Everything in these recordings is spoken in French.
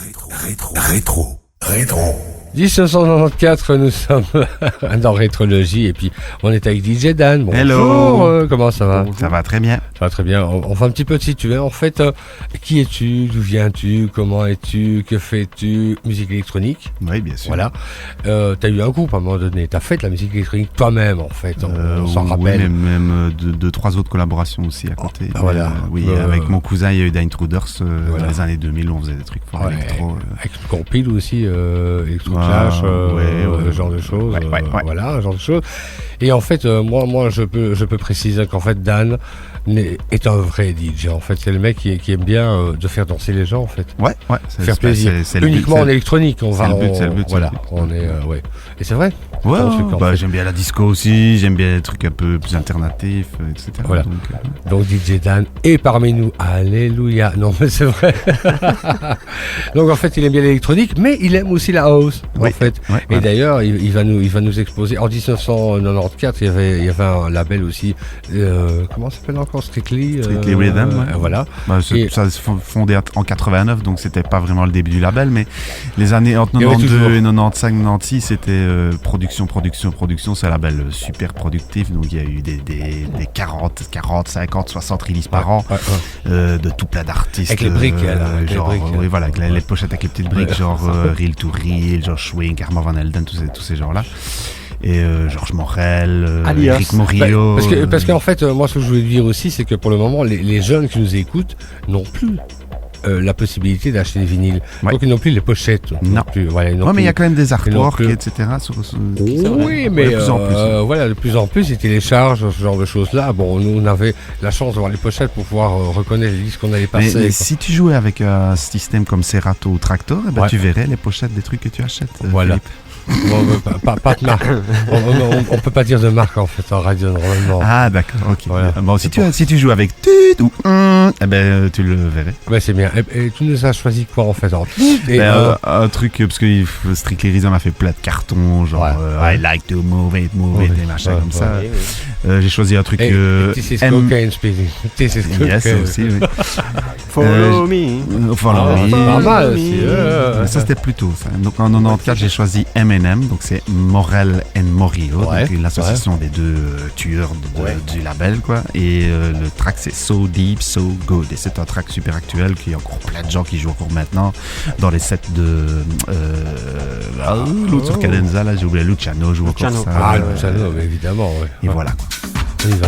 Rétro. 1994, nous sommes dans Rétrologie et puis on est avec DJ Dan. Bonjour. Hello. Comment ça va? Ça va très bien. Ça va très bien. On va un petit peu te situer. En fait, qui es-tu? D'où viens-tu? Comment es-tu? Que fais-tu? Musique électronique. Oui, bien sûr. Voilà. T'as eu un groupe à un moment donné. T'as fait de la musique électronique toi-même, en fait. On s'en rappelle. Oui, même deux, trois autres collaborations aussi à côté. Voilà. Oui, avec mon cousin, il y a eu d'Intruders dans les années 2000, on faisait des trucs pour électro. Avec Compile aussi, Electro Clash, ce genre de choses. Voilà, ce genre de choses. Et en fait, moi, je peux préciser qu'en fait, Dan est un vrai DJ. En fait, c'est le mec qui aime bien de faire danser les gens, en fait. Ouais. Faire plaisir. C'est uniquement en électronique. C'est le but. Voilà, on est, ouais. Et c'est vrai. Ouais, j'aime bien la disco aussi, j'aime bien les trucs un peu plus alternatifs, etc. Voilà. Donc DJ Dan est parmi nous. Alléluia. Non, mais c'est vrai. Donc en fait, il aime bien l'électronique, mais il aime aussi la house, en fait. Ouais, et d'ailleurs, il va nous exposer. En 1994, il y avait un label aussi. Comment ça s'appelle encore? Strictly Rhythm. Voilà. Ça se fondé en 89, donc c'était pas vraiment le début du label, mais les années entre 92 et 95, 96, c'était production, c'est un label super productif, donc il y a eu des 40, 50, 60 releases par an, de tout plein d'artistes. Avec les briques, les pochettes avec les petites briques, genre Reel to Reel, genre Schwing, Armand Van Helden, tous ces genres-là. Et Georges Morel, Eric Morillo. Parce qu'en fait, moi, ce que je voulais dire aussi, c'est que pour le moment, les jeunes qui nous écoutent n'ont plus la possibilité d'acheter des vinyles. Donc ils n'ont plus les pochettes. Non. Mais il y a quand même des artworks, etc. Oui, mais de plus en plus, ils téléchargent ce genre de choses-là. Bon, nous, on avait la chance d'avoir les pochettes pour pouvoir reconnaître les disques qu'on allait passer. Mais si tu jouais avec un système comme Serato ou Traktor, tu verrais les pochettes des trucs que tu achètes. Voilà. Philippe. Pas de marque. On peut pas dire de marque en fait en radio normalement. Ah d'accord, ok. Voilà. Bon, si tu joues avec tut ou tu le verrais. Ouais, c'est bien. Et tu nous as choisi quoi en fait? Un truc, parce que Strictly Rhythm a fait plein de cartons, genre I like to move it, des machins comme ça. J'ai choisi un truc. This is cocaine speaking. This is cocaine. Yes, aussi. Oui. Follow me. Follow me. Pas mal aussi. Ça c'était plus tôt. Ça. Donc en 94, j'ai choisi M&M, donc c'est Morel and Morillo, donc l'association des deux tueurs du label, quoi. Et le track c'est So Deep, So Good. Et c'est un track super actuel qu'il y a encore plein de gens qui jouent encore maintenant dans les sets de l'autre sur Cadenza, là j'ai oublié, Luciano joue encore ça. Ah, Luciano, évidemment. Ouais. Et voilà quoi. On y va.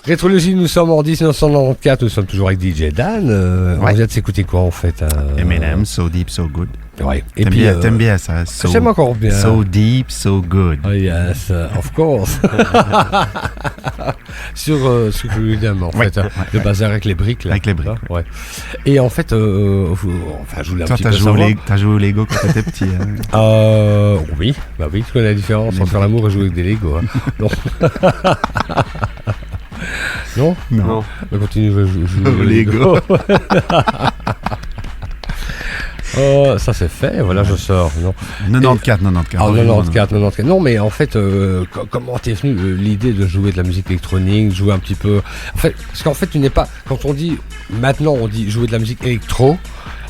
Rétrologie, nous sommes en 1994, nous sommes toujours avec DJ Dan. On vient de s'écouter quoi en fait Eminem, So Deep, So Good. Ouais. Et t'aimes, puis, t'aimes bien ça? J'aime encore bien. So Deep, So Good. Oh yes, of course. sur William, en fait, le bazar avec les briques. Là, avec les briques. Ouais. Et en fait, enfin, je voulais un toi, petit peu savoir. T'as joué au Lego quand t'étais petit. Hein. Oui, tu connais la différence entre faire l'amour et jouer avec des Lego. Hein. Non. Non. On continue de jouer au Lego. Ça c'est fait, voilà, je sors. Non. 94. Non, mais en fait, comment t'es venu l'idée de jouer de la musique électronique, jouer un petit peu. En fait, parce qu'en fait, tu n'es pas. Quand on dit maintenant, on dit jouer de la musique électro.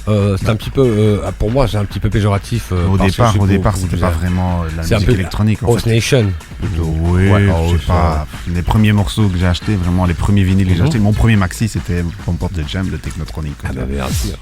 C'est un petit peu, pour moi, c'est un petit peu péjoratif. Au départ, c'était pas vraiment la musique électronique. House Nation. Oui, je sais pas. Les premiers morceaux que j'ai achetés, vraiment les premiers vinyles que j'ai achetés, mon premier maxi, c'était Pump Up the Jam de Technotronic. Ah bah bien sûr.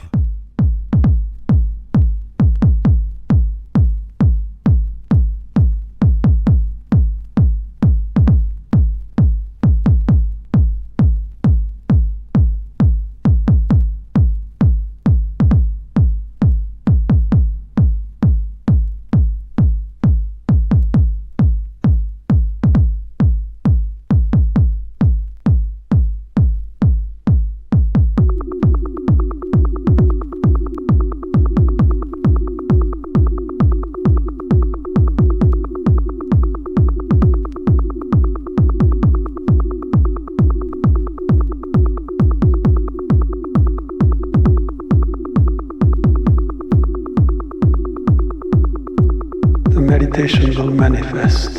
Meditation will manifest.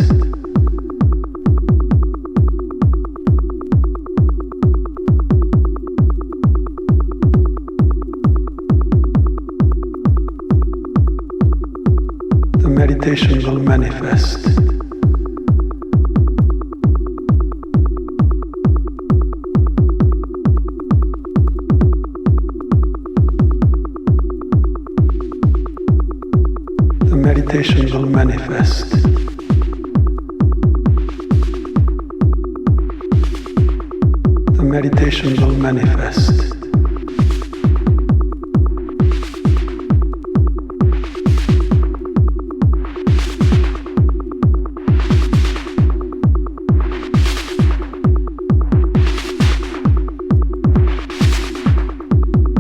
The meditation will manifest. Meditation will manifest. The meditation will manifest.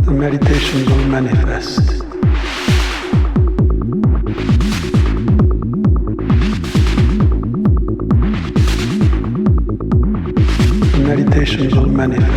The meditation will manifest. Meditation will manifest.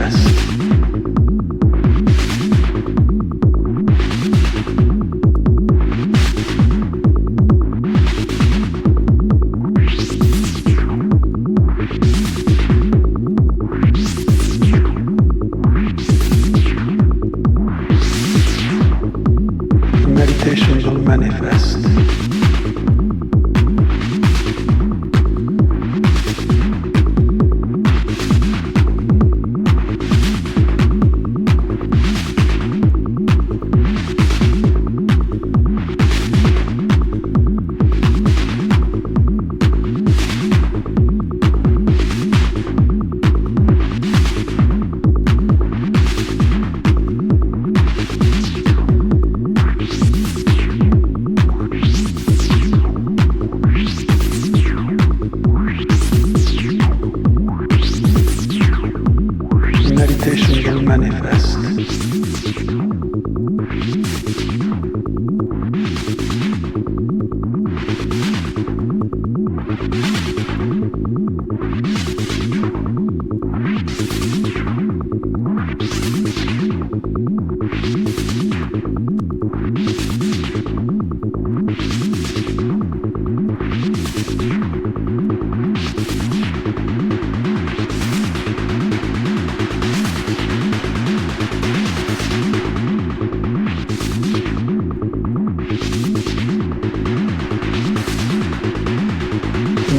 The meditation will manifest.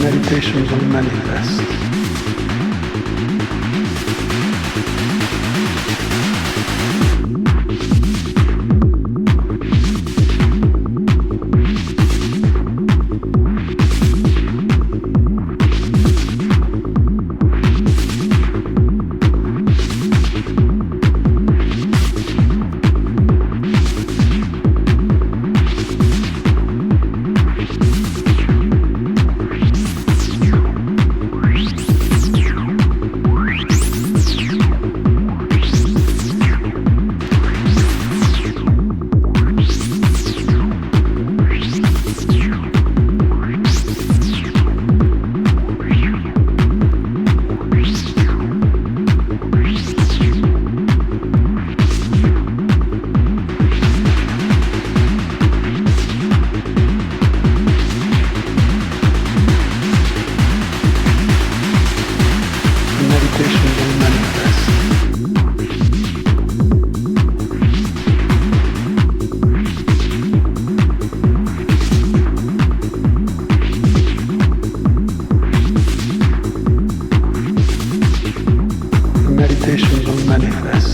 Meditation will manifest.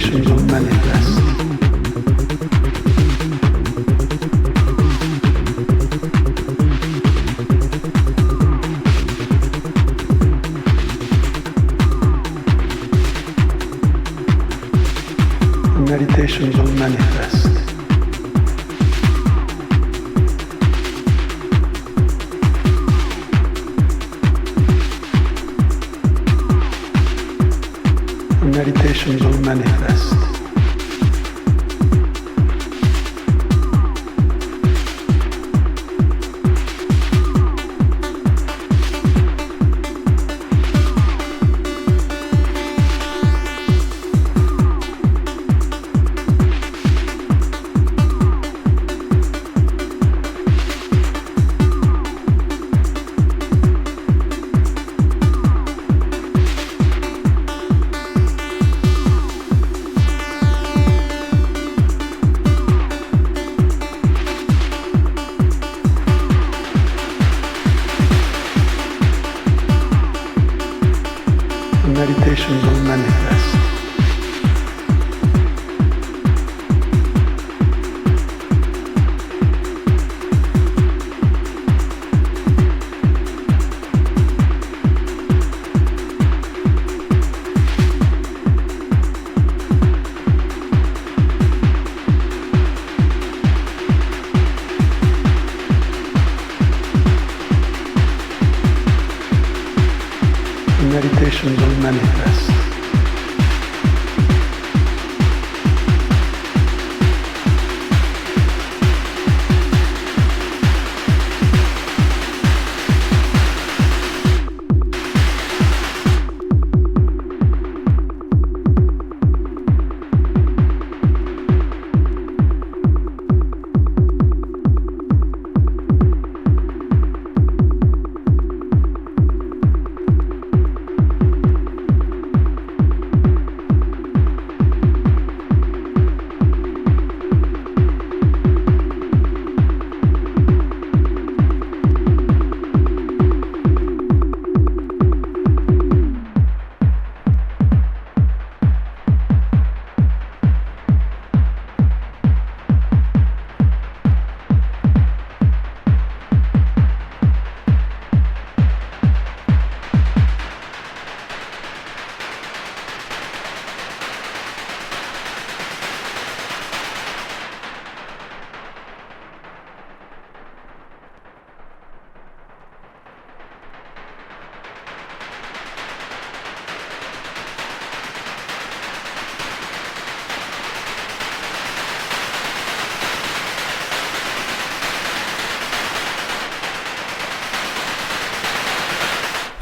meditations will manifest. Meditations will manifest. Meditations will manifest. Meditations will manifest. Meditations will manifest.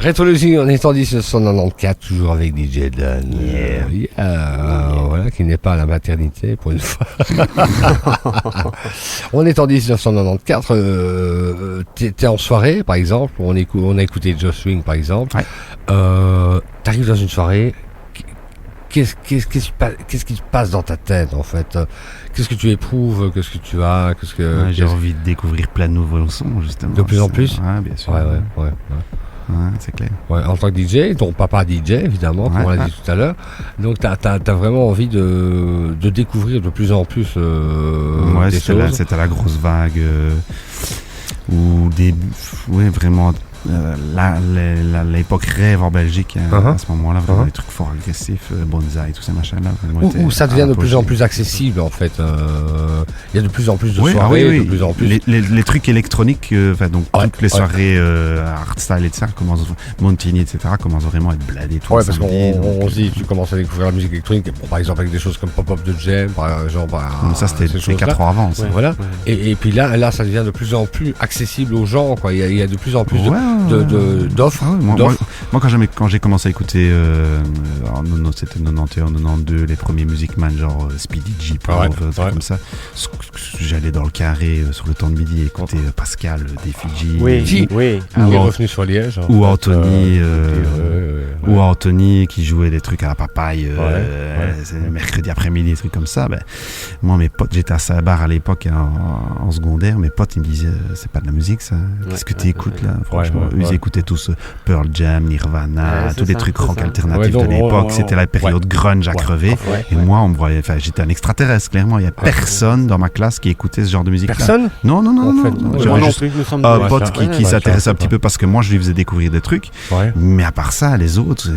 Rétrologie, on est en 1994, toujours avec DJ Dan. Voilà, qui n'est pas à la maternité pour une fois. On est en 1994, t'es en soirée, par exemple, on a écouté Joe Swing, par exemple. Ouais. T'arrives dans une soirée, qu'est-ce qui se passe dans ta tête, en fait? Qu'est-ce que tu éprouves? Qu'est-ce que tu as? J'ai envie de découvrir plein de nouveaux sons, justement. De plus en plus? Ouais, bien sûr. Ouais. Ouais, c'est clair. Ouais, en tant que DJ, ton papa DJ, évidemment, comme on l'a dit tout à l'heure. Donc, t'as vraiment envie de découvrir de plus en plus des choses. C'était la grosse vague où vraiment l'époque rêve en Belgique à ce moment-là, vraiment des trucs fort agressifs, bonsaï, tous ces machins-là. Où ça devient de plus en plus accessible, en fait. Il y a de plus en plus de soirées, de plus en plus. Les trucs électroniques, toutes les soirées hardstyle et tout ça, Montini, etc., commencent vraiment à être bladés. Ouais, parce qu'on se dit, tu commences à découvrir la musique électronique, par exemple avec des choses comme Pop-Up de Jam, par exemple. Ça, c'était 4 ans avant. Voilà. Et puis là, ça devient de plus en plus accessible aux gens, quoi. Il y a de plus en plus d'offres. Moi, quand j'ai commencé à écouter, c'était 91, 92, les premiers Music Man, genre Speedy G, comme ça, j'allais dans le carré sur le temps de midi écouter Pascal, des Fidji. Il est revenu sur Liège. Ou Anthony, ou Anthony qui jouait des trucs à la papaye, mercredi après-midi, des trucs comme ça. Moi, mes potes, j'étais à Saint-Bar à l'époque en secondaire, mes potes, ils me disaient, c'est pas de la musique ça, qu'est-ce que tu écoutes là? Franchement, ils écoutaient tous Pearl Jam, Nirvana, tous les trucs rock ça. alternatifs de l'époque. C'était la période grunge à crever. Et moi, on me voyait, j'étais un extraterrestre, clairement. Il n'y a personne dans ma classe qui écoutait ce genre de musique. Personne? Non. J'avais juste un pote qui s'intéressait un petit peu parce que moi, je lui faisais découvrir des trucs. Mais à part ça, les autres,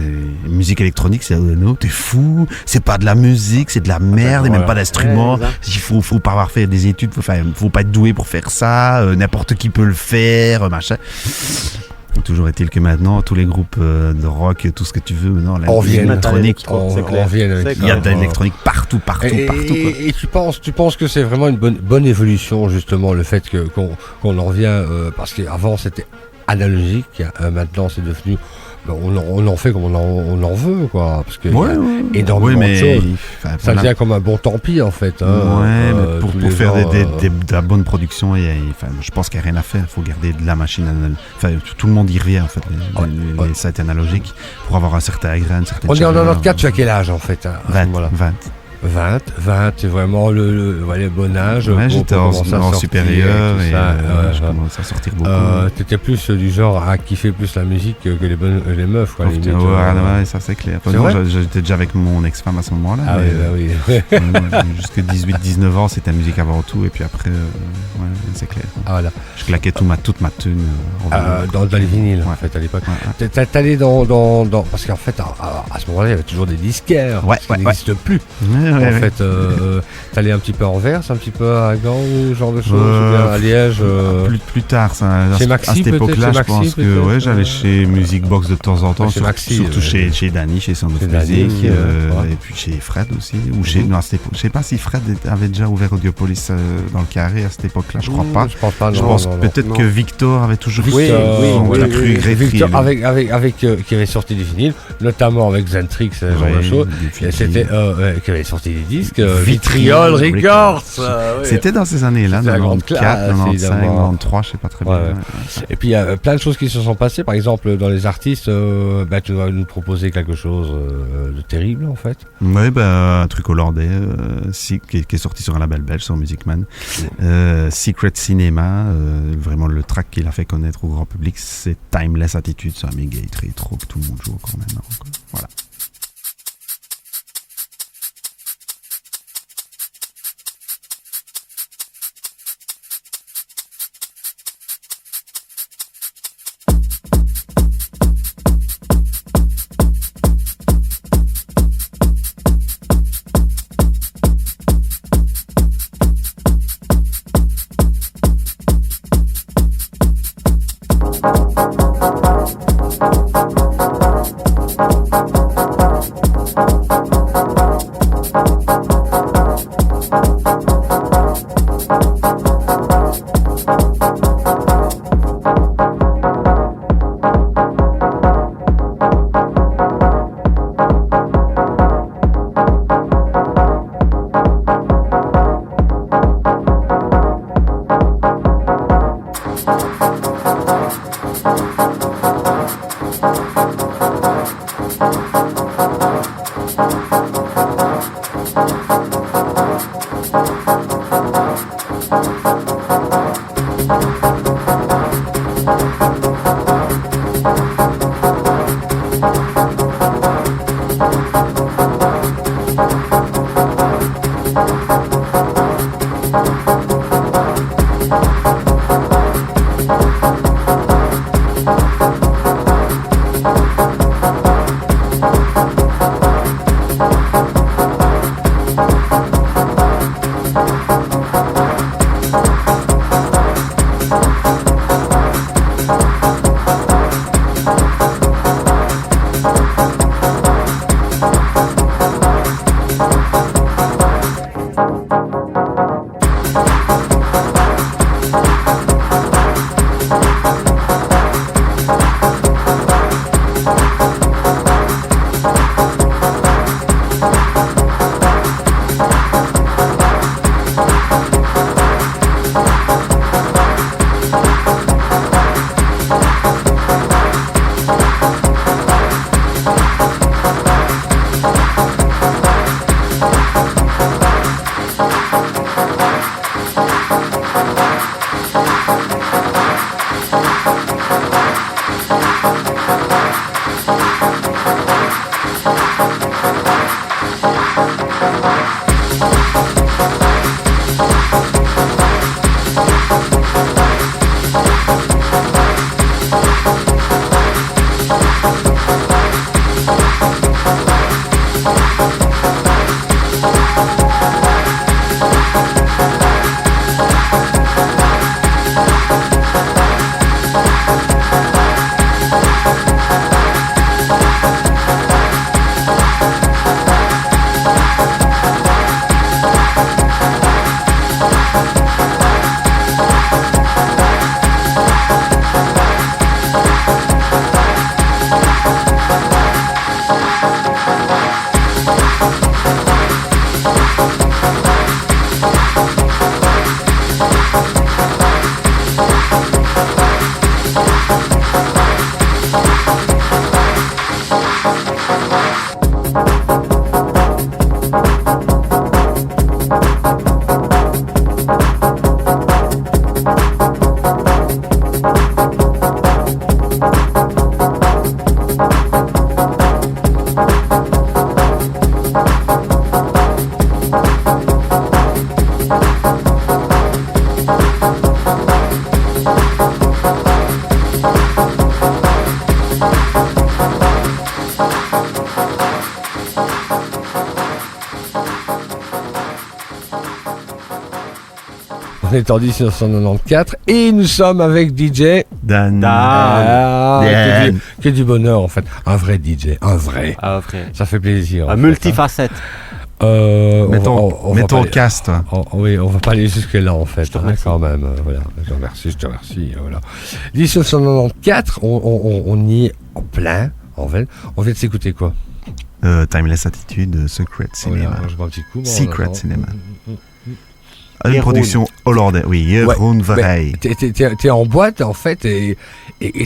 musique électronique, c'est non, t'es fou, c'est pas de la musique, c'est de la merde, et même pas d'instrument. Il faut pas avoir fait des études, faut pas être doué pour faire ça, n'importe qui peut le faire, machin. Toujours est-il que maintenant, tous les groupes de rock, tout ce que tu veux, maintenant, l'électronique, il y a de l'électronique partout. Et tu penses que c'est vraiment une bonne évolution, justement, le fait qu'on en revient, parce qu'avant c'était analogique, maintenant c'est devenu... On en fait comme on en veut, quoi, parce que énormément de choses. Ça devient comme un bon tant pis, en fait. Mais pour faire de la bonne production, je pense qu'il n'y a rien à faire. Il faut garder de la machine. Tout le monde y revient, en fait, les sites analogiques, pour avoir un certain grain, une certaine chaleur. On est en 94, tu as quel âge, en fait? 20, c'est vraiment le bon âge. J'étais en supérieur et je commençais à sortir beaucoup. T'étais plus du genre à kiffer plus la musique que les meufs, quoi. Ça c'est clair. J'étais déjà avec mon ex-femme à ce moment-là. Jusqu'à 18-19 ans, c'était la musique avant tout, et puis après, c'est clair. Je claquais toute ma thune. Dans les vinyles, en fait, à l'époque. T'allais dans... Parce qu'en fait, à ce moment-là, il y avait toujours des disquaires. Ça n'existe plus. En fait, t'allais un petit peu à Anvers, un petit peu à Gand, ce genre de choses, ou bien à Liège. Plus tard, ça, chez Maxi, à cette époque-là, je pense que j'allais chez chez Music Box de temps en temps, surtout chez Danny, chez Sound of Music, et puis chez Fred aussi. Ou je sais pas si Fred avait déjà ouvert Audiopolis dans le carré à cette époque-là, je crois pas. Je pense pas. Je pense peut-être que Victor avait toujours Victor avec qui avait sorti des vinyles, notamment avec Zentrix, ce genre de choses. C'était qui avait sorti des disques, Vitriol Records. C'était dans ces années-là, 94, 95, 93, je sais pas très bien. Et puis il y a plein de choses qui se sont passées. Par exemple, dans les artistes, tu vas nous proposer quelque chose de terrible, en fait. Un truc hollandais qui est sorti sur un label belge, sur Music Man. Secret Cinema, vraiment le track qu'il a fait connaître au grand public, c'est Timeless Attitude, c'est un méga hit rétro que tout le monde joue quand même. Voilà. on est en 1994 et nous sommes avec DJ Dan. Que du bonheur en fait. Un vrai DJ, un vrai. Ça fait plaisir. Un multifacette. Mettons le cast. Oui, on va pas aller jusque là en fait. Quand même. Voilà, je te remercie. Voilà. 1994, on y est en plein. En fait, on vient de s'écouter quoi? Timeless Attitude, Secret Cinema. Je vois un petit coup. Secret Cinema. Une production hollandaise, oui, Jeroen Verheij. T'es en boîte en fait et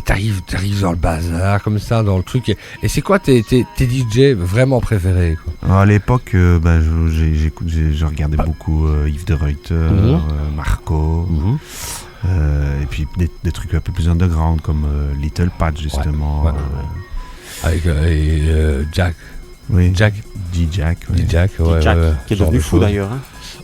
t'arrives dans le bazar comme ça, dans le truc. Et c'est quoi tes DJ vraiment préférés quoi? À l'époque, je regardais beaucoup Yves de Ruyter, Marco, et puis des trucs un peu plus underground comme Little Pat justement. Ouais. Avec Jack. Oui. Jack. D-Jack, qui est devenu fou d'ailleurs. Hein.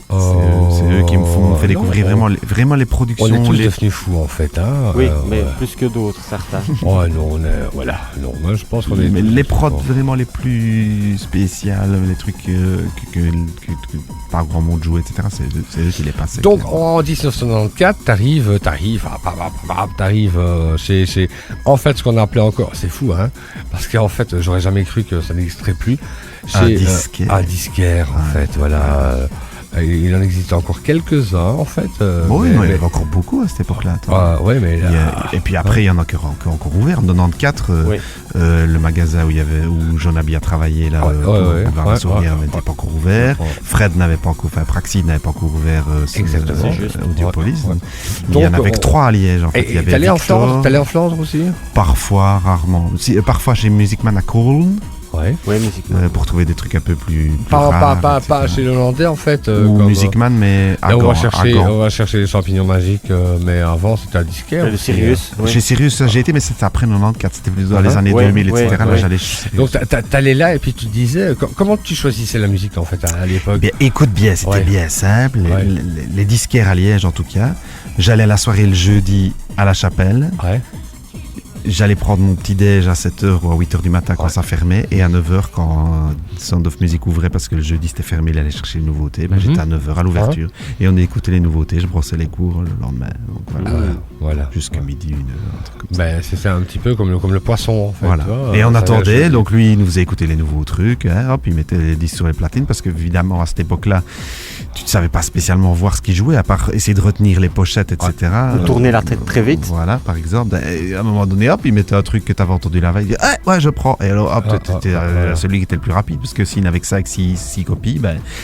C'est eux qui me font fait découvrir vraiment les productions. On est tous devenus fous en fait. Hein, oui, mais plus que d'autres, certains. Oh non, voilà. Non, moi je pense qu'on est. Mais les prods vraiment les plus spéciales, les trucs que pas grand monde jouait, etc. C'est eux qui les passaient. Donc en 1994, t'arrives chez en fait ce qu'on appelait encore, c'est fou hein, parce qu'en fait j'aurais jamais cru que ça n'existerait plus. Chez un disquaire en fait, voilà. Il en existe encore quelques-uns en fait. Oui, il y en avait encore beaucoup à cette époque-là. Mais et puis après, il y en a encore ouvert. En 94, le magasin où Jonabi a travaillé, là, la Sourire n'était pas encore ouvert. Fred n'avait pas encore, Praxi n'avait pas encore ouvert Audiopolis. Il y en avait que 3 à Liège. En fait. Et t'allais en Flandre aussi? Parfois, rarement. Parfois chez Music Man à Cologne. Pour trouver des trucs un peu plus pas chez le Hollandais en fait. Ou Music Man, mais à Gand. On va chercher les champignons magiques, mais avant c'était un disquaire. Le Sirius. Chez Sirius, j'ai été, mais c'était après 94, c'était plus dans les années 2000, etc. Là, j'allais chez Sirius. Donc t'allais là et puis tu te disais, comment tu choisissais la musique en fait à l'époque? Bien, écoute bien, c'était bien simple. Les disquaires à Liège en tout cas. J'allais à la soirée le jeudi à la Chapelle. J'allais prendre mon petit déj à 7h ou à 8h du matin quand ça fermait, et à 9h quand Sound of Music ouvrait parce que le jeudi c'était fermé, il allait chercher les nouveautés. J'étais à 9h à l'ouverture et on écoutait les nouveautés, je brossais les cours le lendemain. Donc voilà. Jusqu'à midi, 1h. C'est un petit peu comme le poisson en fait. Voilà. Et on attendait, donc lui il nous faisait écouter les nouveaux trucs, hop, il mettait les disques sur les platines parce qu'évidemment à cette époque-là, tu ne savais pas spécialement voir ce qu'il jouait à part essayer de retenir les pochettes, etc. Ou tourner la tête très vite. Voilà, par exemple. Et à un moment donné, hop, il mettait un truc que tu avais entendu la veille, il dit je prends. Et alors hop, t'étais celui qui était le plus rapide, parce que s'il n'avait que ça avec 6 copies,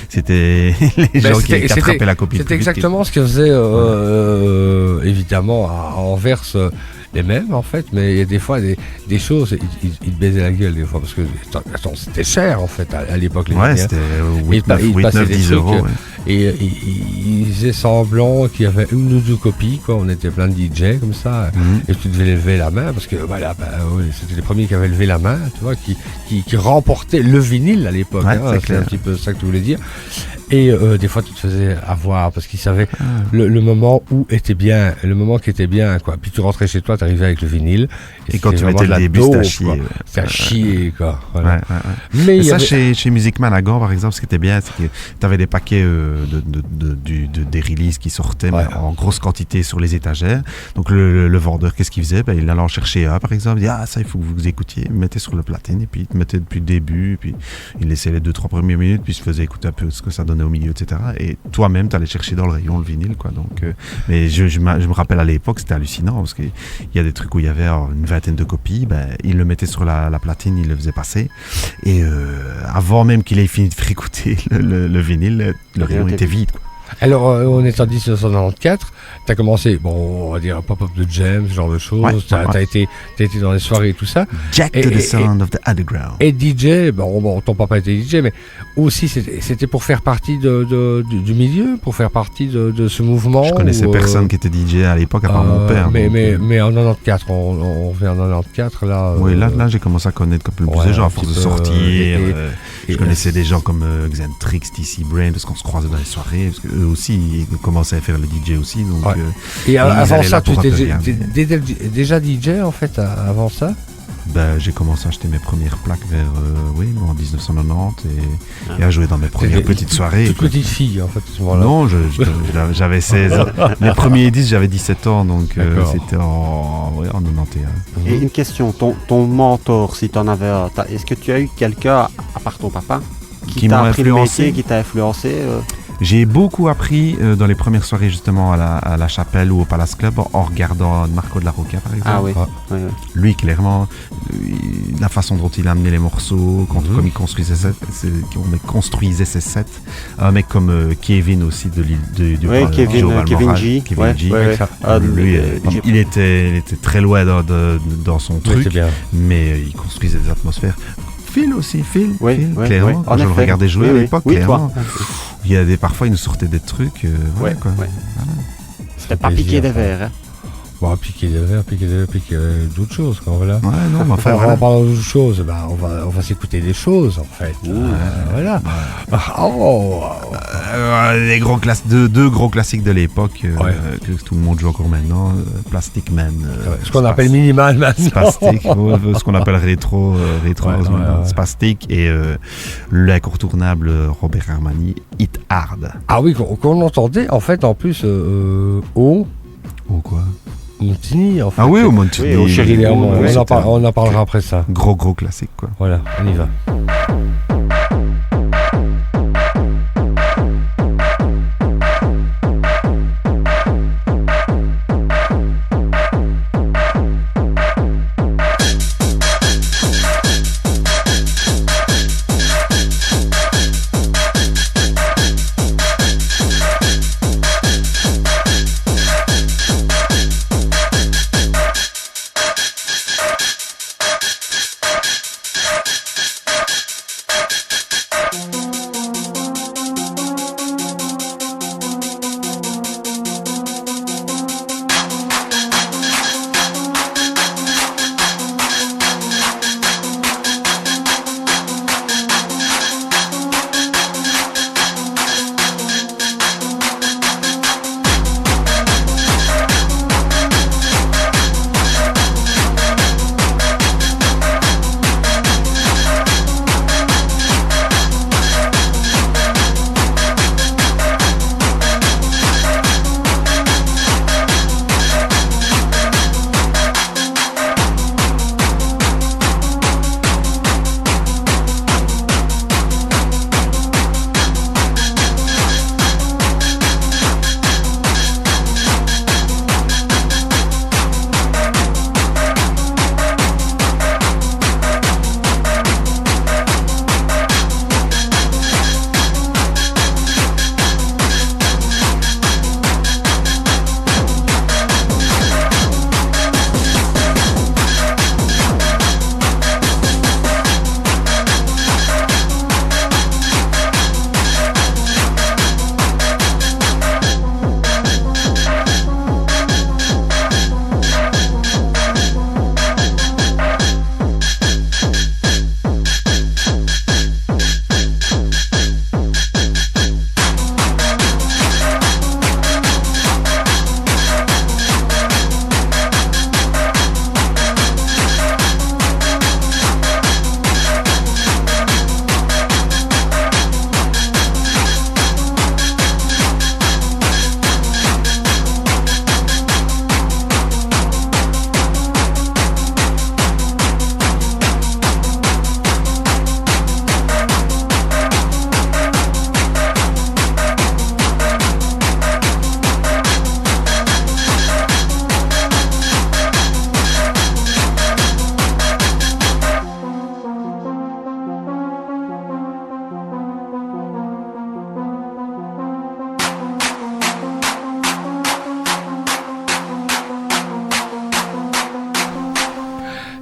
c'était les gens qui attrapaient la copie. C'était exactement ce que faisait évidemment à Anvers. Les mêmes en fait, mais il y a des fois des choses, ils te baisaient la gueule des fois parce que c'était cher en fait à l'époque. C'était 8-9-10 euros. Et ils faisaient semblant qu'il y avait une ou deux copies, quoi. On était plein de DJ comme ça, et tu devais lever la main parce que c'était les premiers qui avaient levé la main, tu vois, qui remportaient le vinyle à l'époque. C'est un petit peu ça que tu voulais dire. Et des fois tu te faisais avoir parce qu'ils savaient le moment où était bien, le moment qui était bien, quoi. Puis tu rentrais chez toi, t'arrivais avec le vinyle. Et quand tu mettais le début, c'était à chier. C'était à chier, quoi. Voilà. Mais ça, chez Music Man à Gand, par exemple, ce qui était bien, c'est que t'avais des paquets des releases qui sortaient en grosse quantité sur les étagères. Donc le vendeur, qu'est-ce qu'il faisait? Il allait en chercher un, par exemple. Il dit ça, il faut que vous écoutiez. Il mettait sur le platine et puis il te mettait depuis le début. Puis il laissait les 2-3 premières minutes, puis il se faisait écouter un peu ce que ça donnait au milieu, etc. Et toi-même, t'allais chercher dans le rayon le vinyle, quoi. Donc, mais je me rappelle à l'époque, c'était hallucinant parce qu'il y a des trucs où il y avait une vingtaine de copies. Il le mettait sur la platine, il le faisait passer. Et avant même qu'il ait fini de faire écouter le vinyle, le rayon était vide, quoi. Alors, on est en 1994, t'as commencé, on va dire pop-up de James, ce genre de choses, t'as été dans les soirées et tout ça. Jack to the sound of the underground. Et DJ, ton papa était DJ, mais aussi c'était pour faire partie du milieu, pour faire partie de ce mouvement. Je connaissais personne qui était DJ à l'époque, à part mon père. Mais en 94, on revient en 94, là. Oui, là j'ai commencé à connaître plus de gens à force de sortir. Je connaissais des gens comme Xentrix, TC Brain, parce qu'on se croisait dans les soirées, parce qu'eux aussi, ils commençaient à faire le DJ aussi. Donc, et avant ça, tu étais déjà DJ en fait, avant ça? J'ai commencé à acheter mes premières plaques en 1990 et à jouer dans mes premières petites soirées. Toute petite fille en fait à ce moment-là. Non, j'avais 16 ans. Mes premiers disques, j'avais 17 ans, donc c'était en 91. Et une question, ton mentor, si tu en avais un, est-ce que tu as eu quelqu'un, à part ton papa, qui t'a appris le métier, qui t'a influencé J'ai beaucoup appris dans les premières soirées justement à la Chapelle ou au Palace Club en regardant Marco de la Rocca par exemple. Ah oui. Oui. Lui clairement, la façon dont il a amené les morceaux, comme il construisait ses sets, un mec comme Kevin aussi de l'île du Kevin G. Lui, il était très loin dans son truc, mais il construisait des atmosphères. Phil aussi, clairement, quand je le regardais jouer à l'époque, clairement. Parfois, il nous sortait des trucs. Voilà. C'était pas piqué des verres. Hein. Bon, piquer des verres, piquer d'autres choses, quoi, voilà. Ouais, non, mais enfin, en parlant d'autres choses, on va s'écouter des choses, en fait. Voilà. Les deux gros classiques de l'époque que tout le monde joue encore maintenant. Plastic Man. Ce qu'on appelle Minimal maintenant. Spastic, ce qu'on appelle rétro Spastic et l'incontournable Robert Armani, Hit Hard. Ah oui, qu'on entendait, en fait, en plus, au quoi Montigny, en fait. Ah oui, au Montigny. Au Chéri Léon, on en parlera après ça. Gros classique, quoi. Voilà, on y va.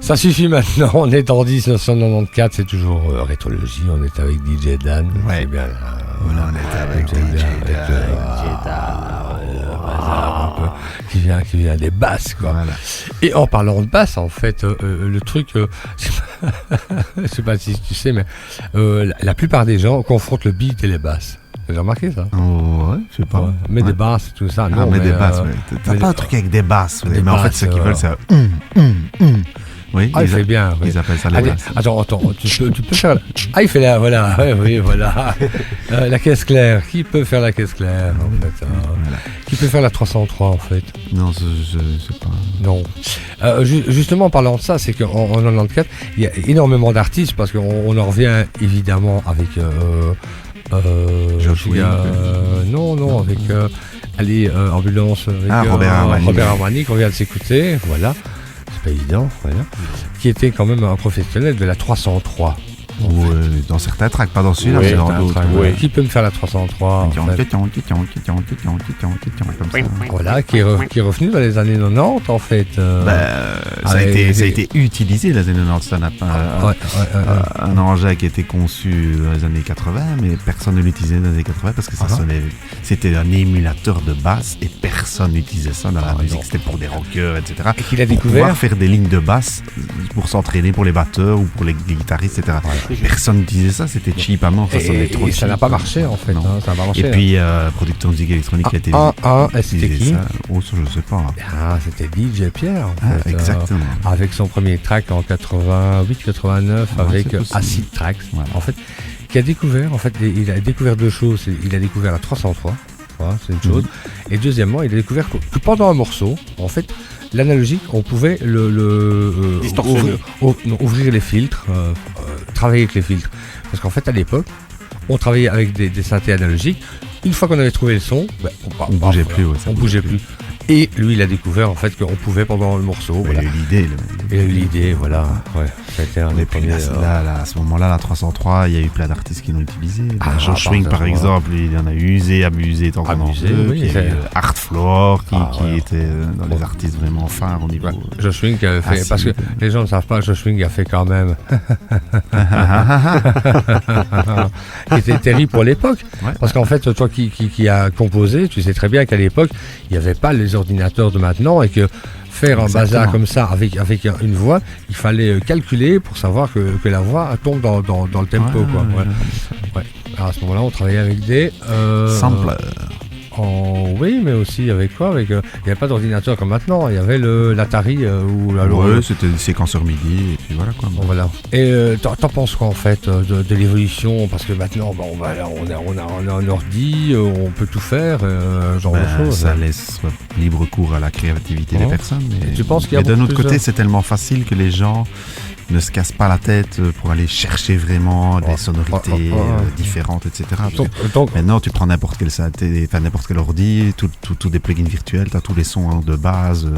Ça suffit maintenant, on est en 1994, c'est toujours Rétrologie, on est avec DJ Dan. Ouais. C'est bien, on est avec DJ Dan. Qui vient des basses, quoi. Voilà. Et en parlant de basses, en fait, le truc, je sais pas si tu sais, mais la plupart des gens confrontent le beat et les basses. T'as remarqué ça? Ouais, je sais pas. Ouais. Mais des basses, tout ça. Non, mais des basses, ouais. T'as pas un truc avec des basses, mais en fait, ce qu'ils veulent, c'est Oui, il fait bien. Oui. Ils appellent ça la basse. Attends, tu peux faire... Ah, il fait la... Voilà, oui, voilà. La caisse claire. Qui peut faire la caisse claire, en fait voilà. Qui peut faire la 303, en fait? Non, je sais pas. Non. Justement, en parlant de ça, c'est qu'en 94, il y a énormément d'artistes, parce qu'on en revient évidemment avec... non, avec... Ambulance avec Robert Armani qu'on vient de s'écouter, voilà, c'est pas évident, voilà, qui était quand même un professionnel de la 303. Ou dans certains tracks, pas dans celui-là, mais dans d'autres. Qui peut me faire la 303 comme ça. Voilà, qui est revenu dans les années 90 en fait. Ça a été utilisé les années 90, ça n'a pas un engin qui a été conçu dans les années 80, mais personne ne l'utilisait dans les années 80 parce que ça sonnait, c'était un émulateur de basse et personne n'utilisait ça dans la musique, c'était pour des rockers, etc. Et qu'il a pour découvert pouvoir faire des lignes de basse pour s'entraîner pour les batteurs ou pour les guitaristes, etc. Personne ne disait ça, c'était cheap à mort, ça sonnait trop cheap. Ça n'a pas marché en fait, ça n'a pas marché. Et puis, producteur de musique électronique qui a été c'était qui? Oh, ça je sais pas. C'était DJ Pierre en fait. Exactement. Avec son premier track en 88-89 avec Acid Tracks, en fait, qui a découvert, en fait, il a découvert deux choses. Il a découvert la 303, c'est une chose. Et deuxièmement, il a découvert que pendant un morceau, en fait, l'analogique, on pouvait ouvrir les filtres, travailler avec les filtres. Parce qu'en fait, à l'époque, on travaillait avec des synthés analogiques. Une fois qu'on avait trouvé le son, on bougeait plus. On bougeait plus. Et lui, il a découvert en fait qu'on pouvait pendant le morceau. Il a eu l'idée. Il a eu l'idée, voilà. Ouais, ça a été un des premiers. À ce moment-là, la 303, il y a eu plein d'artistes qui l'ont utilisé. Josh Swing, par exemple, il en a usé, abusé, tant qu'on en veut. Puis il y a eu Art Floor qui était dans les artistes vraiment phares au niveau. Josh Swing qui avait fait, parce que les gens ne savent pas, Josh Swing a fait quand même. Qui était terrible pour l'époque. Parce qu'en fait, toi qui as composé, tu sais très bien qu'à l'époque, il n'y avait pas les ordinateurs de maintenant et que faire un bazar comme ça avec une voix, il fallait calculer pour savoir que la voix tombe dans le tempo. Alors à ce moment-là, on travaillait avec des samplers. Oui, mais aussi avec quoi? Il n'y avait pas d'ordinateur comme maintenant. Il y avait l'Atari c'était des séquenceurs MIDI et puis voilà quoi. Voilà. Et t'en penses quoi en fait de l'évolution? Parce que maintenant, on a un ordi, on peut tout faire, genre de choses. Ça laisse libre cours à la créativité des personnes. Tu penses qu'il y a d'un autre côté, c'est tellement facile que les gens ne se cassent pas la tête pour aller chercher vraiment des sonorités différentes, etc. Donc, maintenant, tu prends n'importe quel synthé, n'importe quel ordi, tout des plugins virtuels, tu as tous les sons de base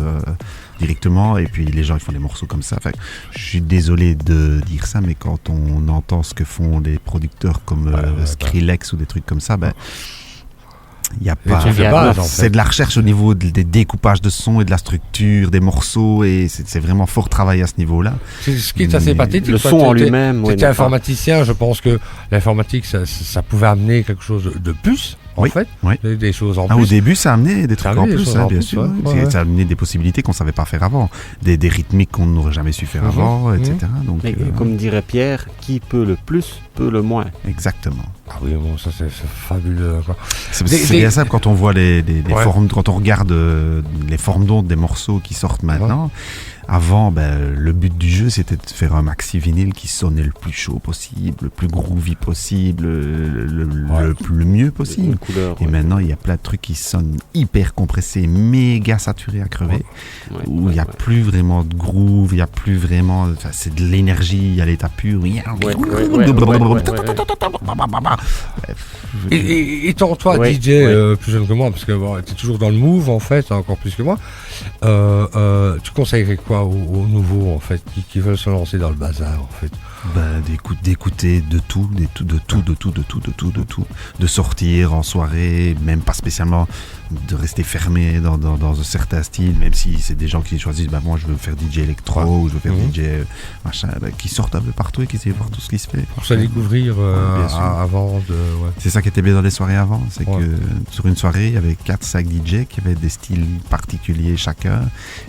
directement, et puis les gens ils font des morceaux comme ça. Enfin, je suis désolé de dire ça, mais quand on entend ce que font des producteurs comme Skrillex ou des trucs comme ça, il y a pas. C'est de la recherche au niveau des découpages de sons et de la structure des morceaux, et c'est vraiment fort travaillé à ce niveau-là. Ce qui est assez pathétique. Le son en lui-même. Tu étais informaticien, je pense que l'informatique, ça pouvait amener quelque chose de plus. En fait, des choses en plus. Au début, ça amenait des trucs en plus, bien sûr. Ça amenait des possibilités qu'on ne savait pas faire avant, des rythmiques qu'on n'aurait jamais su faire avant, etc. Donc, mais comme dirait Pierre, qui peut le plus, peut le moins. Exactement. Ah oui, bon, ça c'est fabuleux. C'est bien simple quand on voit les formes, quand on regarde les formes d'ondes des morceaux qui sortent maintenant. Avant, le but du jeu, c'était de faire un maxi vinyle qui sonnait le plus chaud possible, le plus groovy possible, le mieux possible. Et maintenant, il y a plein de trucs qui sonnent hyper compressés, méga saturés à crever, où il n'y a plus vraiment de groove, il n'y a plus vraiment... c'est de l'énergie à l'état pur. Et toi, DJ, plus jeune que moi, parce que tu es toujours dans le move, en fait, encore plus que moi, tu conseillerais quoi aux nouveaux en fait qui veulent se lancer dans le bazar en fait? D'écouter de tout, de sortir en soirée, même pas spécialement de rester fermé dans un certain style, même si c'est des gens qui choisissent moi je veux faire DJ électro ou je veux faire DJ machin, qui sortent un peu partout et qui essayent de voir tout ce qui se fait pour se découvrir avant de... C'est ça qui était bien dans les soirées avant, c'est que sur une soirée, il y avait 4-5 DJ qui avaient des styles particuliers chacun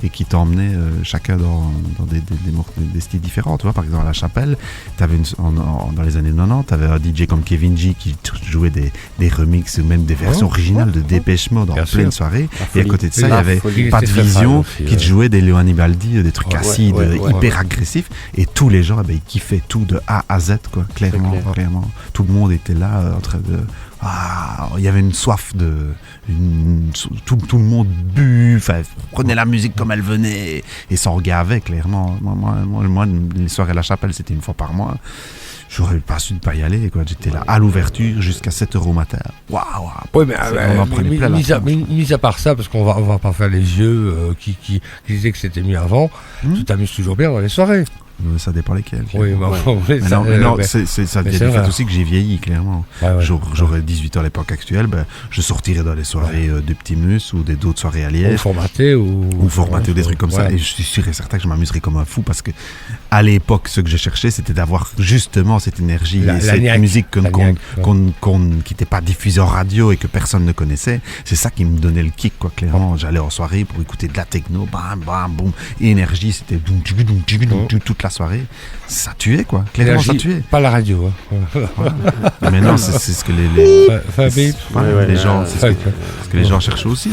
et qui t'emmenaient chacun dans des styles différents. Tu vois, par exemple, à la Chapelle, dans les années 90, tu avais un DJ comme Kevin G qui jouait des remixes ou même des versions originales de Dépêche Mode en pleine soirée. Et à côté de ça, il y avait Pat Vision qui te jouait des Léo Anibaldi, des trucs acides, hyper agressifs. Et tous les gens, ils kiffaient tout de A à Z, quoi, clairement. Tout le monde était là en train de... il y avait une soif tout le monde prenait la musique comme elle venait et s'en regardait clairement. Moi, les soirées à la Chapelle, c'était une fois par mois. J'aurais pas su ne pas y aller, quoi. J'étais là à l'ouverture jusqu'à 7 € matin. Waouh. Oui, mais on en prenait plein mis à part ça, parce qu'on va pas faire les vieux qui disaient que c'était mieux avant, tu t'amuses toujours bien dans les soirées. Ça dépend lesquels. Oui, ça vient du fait aussi que j'ai vieilli, clairement. J'aurais 18 ans à l'époque actuelle, je sortirais dans les soirées de Ptimus ou d'autres soirées à Liège. Ou formaté ou des trucs comme ça. Et je suis sûr et certain que je m'amuserais comme un fou parce que à l'époque, ce que je cherchais, c'était d'avoir justement cette énergie et cette musique qui n'était pas diffusée en radio et que personne ne connaissait. C'est ça qui me donnait le kick, quoi, clairement. J'allais en soirée pour écouter de la techno, bam, bam, boum. Et énergie, c'était toute la soirée, ça tuait, quoi, clairement. Ça tuait, pas la radio, mais non, c'est ce que les gens ce que les gens cherchent aussi.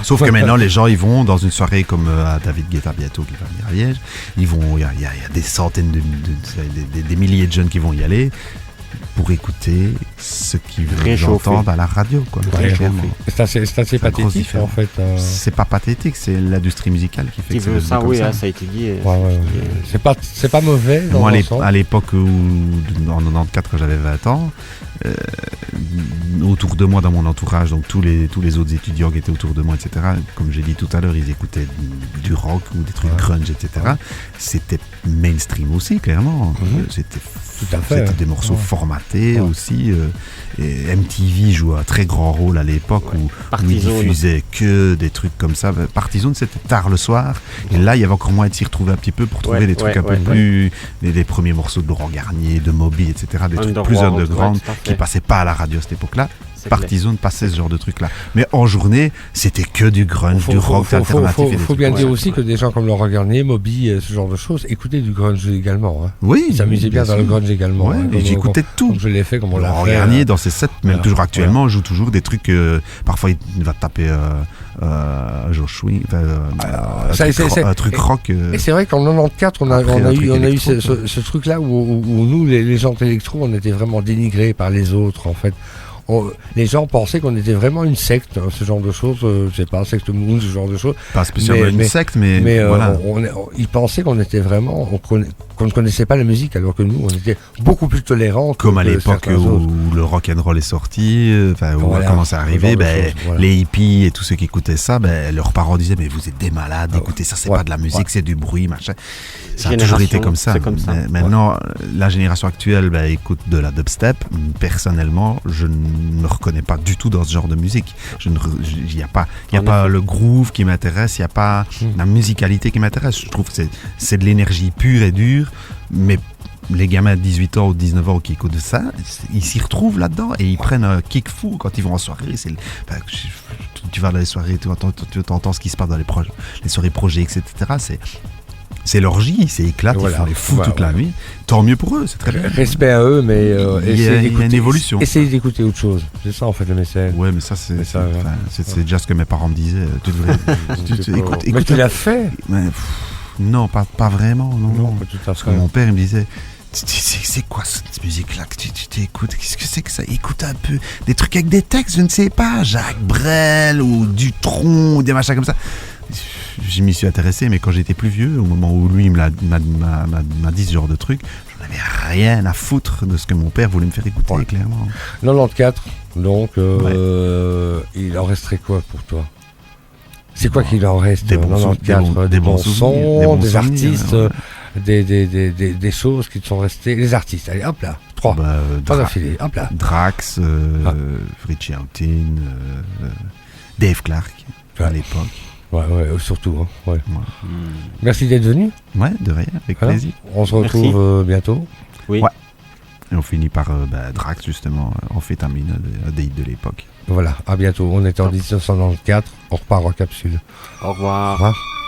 Sauf que maintenant les gens ils vont dans une soirée comme à David Guetta bientôt qui va venir à Liège, il y a des centaines des milliers de jeunes qui vont y aller pour écouter ce qu'ils veulent entendre à la radio, quoi. C'est assez pathétique, en fait. C'est pas pathétique, c'est l'industrie musicale qui fait que ça. Ça a été dit. C'est pas mauvais. Moi, à l'époque en 94, quand j'avais 20 ans, autour de moi, dans mon entourage, donc tous les autres étudiants qui étaient autour de moi, etc., comme j'ai dit tout à l'heure, ils écoutaient du rock ou des trucs grunge, etc. C'était mainstream aussi, clairement. C'était des morceaux formatés aussi. Et MTV jouait un très grand rôle à l'époque où ils diffusaient que des trucs comme ça. Partizone, c'était tard le soir. Et là, il y avait encore moyen de s'y retrouver un petit peu pour trouver des trucs un peu plus... Des premiers morceaux de Laurent Garnier, de Moby, etc. Des trucs plus underground qui passaient pas à la radio à cette époque-là. Partizone passait ce genre de trucs là, mais en journée c'était que du grunge, du rock alternatif. Il faut bien dire aussi que des gens comme Laurent Garnier, Moby, ce genre de choses écoutaient du grunge également. Oui, ils s'amusaient bien dans le grunge également. Et j'écoutais tout. Comme je l'ai fait, comme on l'a fait. Laurent Garnier dans ses sets, même toujours actuellement, joue toujours des trucs. Parfois il va taper Josh Swing, un truc rock. Et c'est vrai qu'en 94 on a eu ce truc là où nous les gens électro on était vraiment dénigrés par les autres en fait. Les gens pensaient qu'on était vraiment une secte, ce genre de choses, je sais pas, secte moon, ce genre de choses. Pas spécialement une secte, mais voilà. Ils pensaient qu'on était vraiment, qu'on ne connaissait pas la musique, alors que nous, on était beaucoup plus tolérants. Comme à l'époque où le rock and roll est sorti, où a commencé à arriver, les hippies et tous ceux qui écoutaient ça, leurs parents disaient mais vous êtes des malades, écoutez ça, c'est pas de la musique, c'est du bruit, machin. Ça a toujours été comme ça. Maintenant, la génération actuelle écoute de la dubstep. Personnellement, je ne me reconnais pas du tout dans ce genre de musique. Il n'y a pas le groove qui m'intéresse, il n'y a pas la musicalité qui m'intéresse. Je trouve que c'est de l'énergie pure et dure, mais les gamins de 18 ans ou 19 ans qui écoutent ça, ils s'y retrouvent là-dedans et ils prennent un kick fou quand ils vont en soirée. Tu vas dans les soirées, tu entends ce qui se passe dans les soirées projets, etc. C'est l'orgie, c'est éclate, ils font les fous toute la nuit. Tant mieux pour eux, c'est très bien. Respect à eux, mais il y a une évolution. Essayez d'écouter autre chose. C'est ça en fait le message. Ouais, mais ça c'est déjà ce que mes parents me disaient. Tu devrais écoute. Mais tu l'as fait. Non, pas vraiment. Non. Pas tout à fait. Parce que mon père il me disait. C'est quoi cette musique-là que tu écoutes? Qu'est-ce que c'est que ça? Écoute un peu des trucs avec des textes, je ne sais pas, Jacques Brel ou Dutronc ou des machins comme ça. Je m'y suis intéressé, mais quand j'étais plus vieux, au moment où lui m'a dit ce genre de truc, j'en avais rien à foutre de ce que mon père voulait me faire écouter, clairement. 94, donc il en resterait quoi pour toi? C'est quoi qu'il en reste? Des bons sons, des artistes, des choses qui te sont restées. Les artistes, allez, hop là, 3 d'affilée, hop là. Drax, Richie Houghton, Dave Clark, à l'époque. Ouais, surtout. Merci d'être venu. Ouais, de rien, avec plaisir. On se retrouve bientôt. Oui. Ouais. Et on finit par Drax, justement, Amphétamine, un des hits de l'époque. Voilà, à bientôt. On est en 1994, on repart en capsule. Au revoir. Au revoir.